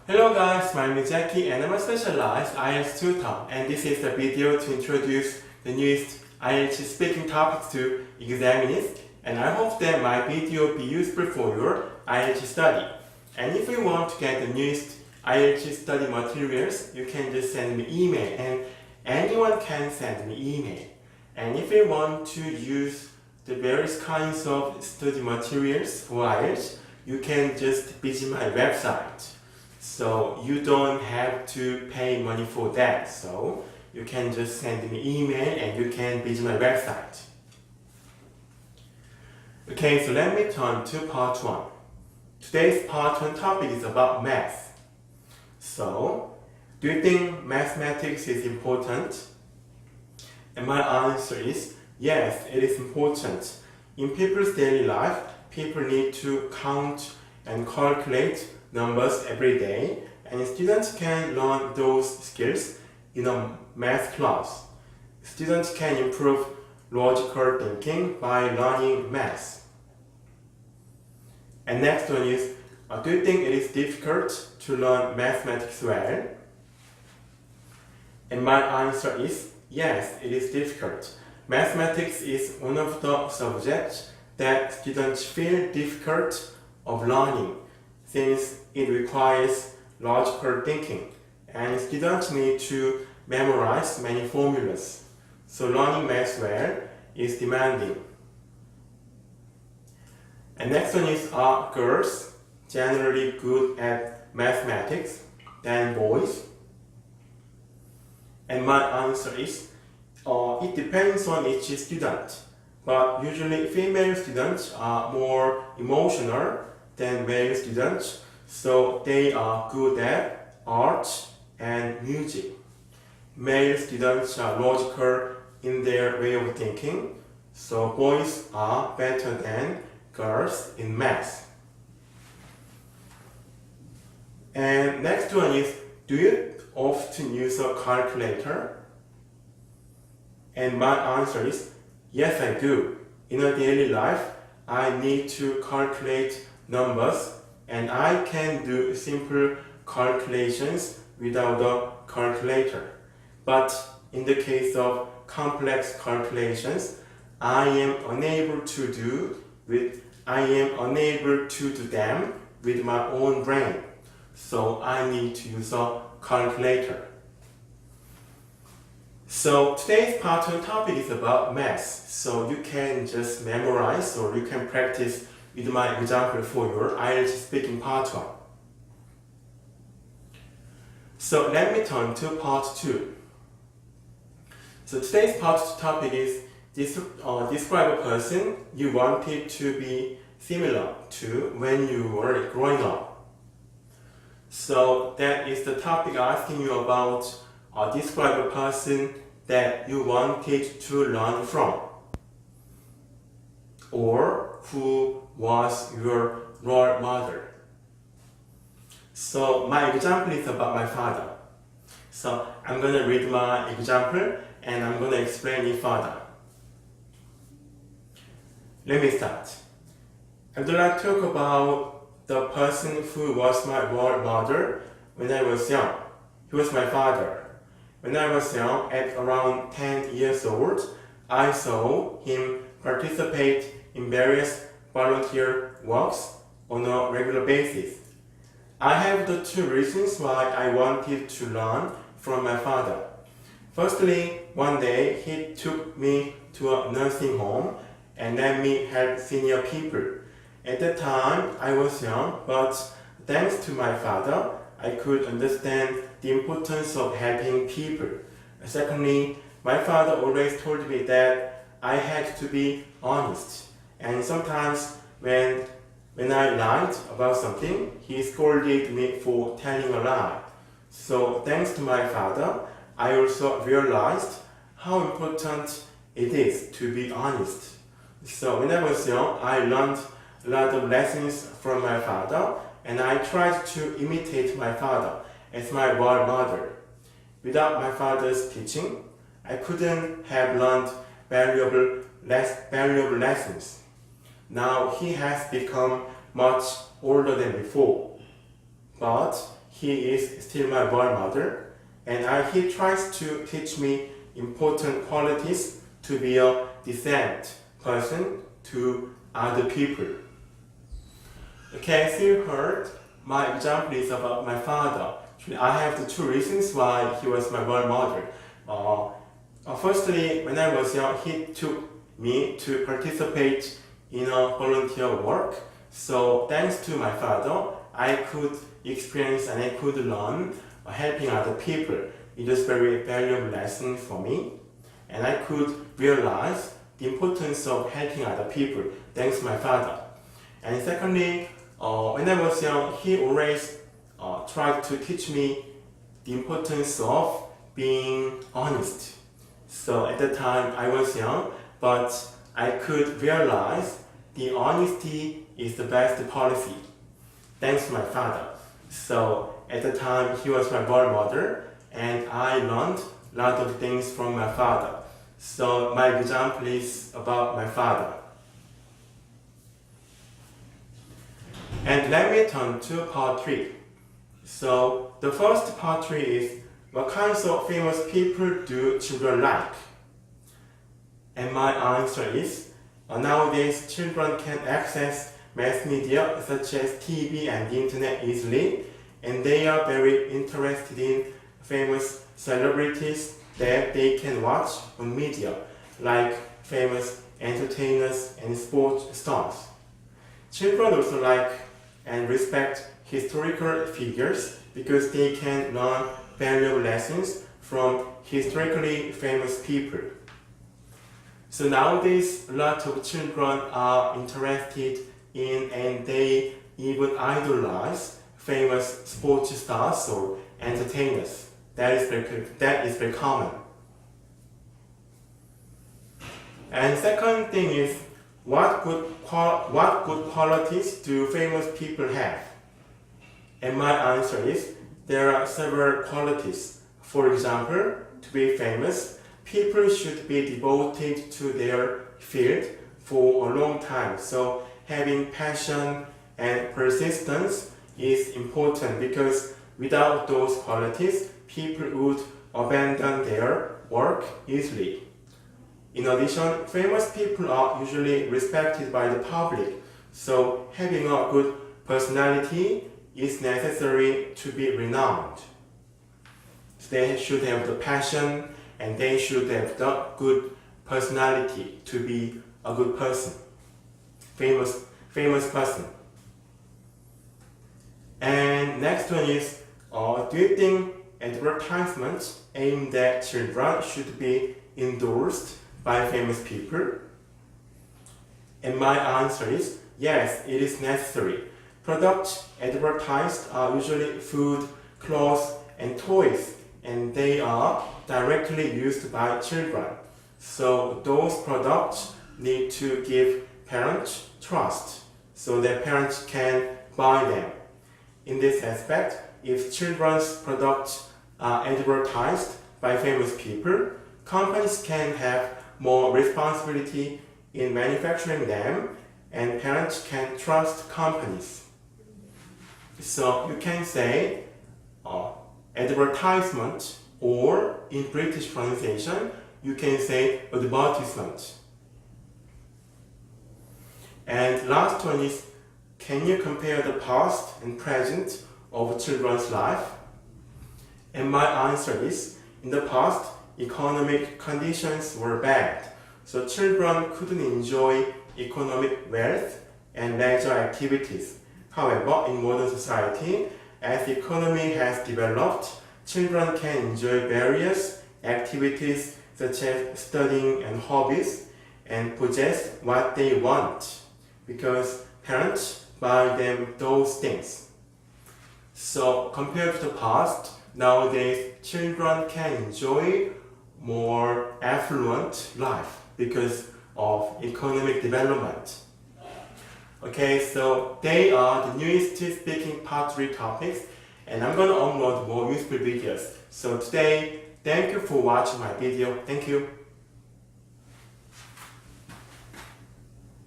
Hello guys, my name is Jackie and I'm a specialized IELTS tutor, and this is the video to introduce the newest IELTS speaking topics to examinees, and I hope that my video will be useful for your IELTS study. And if you want to get the newest IELTS study materials, you can just send me email, and anyone can send me email. And if you want to use the various kinds of study materials for IELTS, you can just visit my website. So you don't have to pay money for that. So you can just send me email and you can visit my website. Okay, so let me turn to part 1. Today's part 1 topic is about math. So, do you think mathematics is important? And my answer is yes, it is important. In people's daily life, people need to count and calculate numbers every day, and students can learn those skills in a math class. Students can improve logical thinking by learning math. And next one is, do you think it is difficult to learn mathematics well? And my answer is yes, it is difficult. Mathematics is one of the subjects that students feel difficult of learning, since it requires logical thinking and students need to memorize many formulas. So learning math well is demanding. And next one is, are girls generally good at mathematics than boys? And my answer is, it depends on each student, but usually female students are more emotional than male students, so they are good at art and music. Male students are logical in their way of thinking, so boys are better than girls in math. And next one is, do you often use a calculator? And my answer is yes, I do. In a daily life, I need to calculate numbers, and I can do simple calculations without a calculator. But in the case of complex calculations, I am unable to do them with my own brain. So I need to use a calculator. So today's part 1 topic is about math. So you can just memorize or you can practice with my example for your IELTS speaking part 1. So let me turn to part 2. So today's part 2 topic is describe a person you wanted to be similar to when you were growing up. So that is the topic asking you about describe a person that you wanted to learn from, or who was your role model. So my example is about my father. So I'm going to read my example and I'm going to explain it further. Let me start. I would like to talk about the person who was my role model when I was young. He was my father. When I was young, at around 10 years old, I saw him participate in various volunteer works on a regular basis. I have the 2 reasons why I wanted to learn from my father. Firstly, one day he took me to a nursing home and let me help senior people. At the time, I was young, but thanks to my father, I could understand the importance of helping people. Secondly, my father always told me that I had to be honest, and sometimes when I lied about something, he scolded me for telling a lie. So thanks to my father, I also realized how important it is to be honest. So when I was young, I learned a lot of lessons from my father, and I tried to imitate my father as my role model. Without my father's teaching, I couldn't have learned valuable lessons. Now he has become much older than before, but he is still my role model, and he tries to teach me important qualities to be a decent person to other people. Okay, as you heard, my example is about my father. I have the two reasons why he was my role model. Firstly, when I was young, he took me to participate in a volunteer work. So thanks to my father, I could experience and I could learn helping other people. It was very valuable lesson for me, and I could realize the importance of helping other people thanks to my father. And secondly, when I was young, he always tried to teach me the importance of being honest. So at the time I was young, but I could realize the honesty is the best policy, thanks to my father. So at the time he was my role model, and I learned a lot of things from my father. So my example is about my father. And let me turn to part 3. So the first part 3 is, what kinds of famous people do children like? And my answer is, nowadays children can access mass media such as TV and the internet easily, and they are very interested in famous celebrities that they can watch on media, like famous entertainers and sports stars. Children also like and respect historical figures because they can learn valuable lessons from historically famous people. So nowadays, a lot of children are interested in and they even idolize famous sports stars or entertainers. That is very common. And second thing is, what good qualities do famous people have? And my answer is, there are several qualities. For example, to be famous, people should be devoted to their field for a long time. So having passion and persistence is important, because without those qualities, people would abandon their work easily. In addition, famous people are usually respected by the public, so having a good personality is necessary to be renowned. They should have the passion and they should have the good personality to be a good person, famous person. And next one is, do you think advertisements aimed at children should be endorsed by famous people? And my answer is, yes, it is necessary. Products advertised are usually food, clothes, and toys, and they are directly used by children. So those products need to give parents trust, so that parents can buy them. In this aspect, if children's products are advertised by famous people, companies can have more responsibility in manufacturing them, and parents can trust companies. So you can say advertisement, or in British pronunciation, you can say advertisement. And last one is, can you compare the past and present of children's life? And my answer is, in the past, economic conditions were bad, so children couldn't enjoy economic wealth and leisure activities. However, in modern society, as the economy has developed, children can enjoy various activities such as studying and hobbies, and possess what they want, because parents buy them those things. So compared to the past, nowadays children can enjoy more affluent life because of economic development. Okay, so they are the newest speaking part 3 topics, and I'm going to upload more useful videos. So today, thank you for watching my video. Thank you.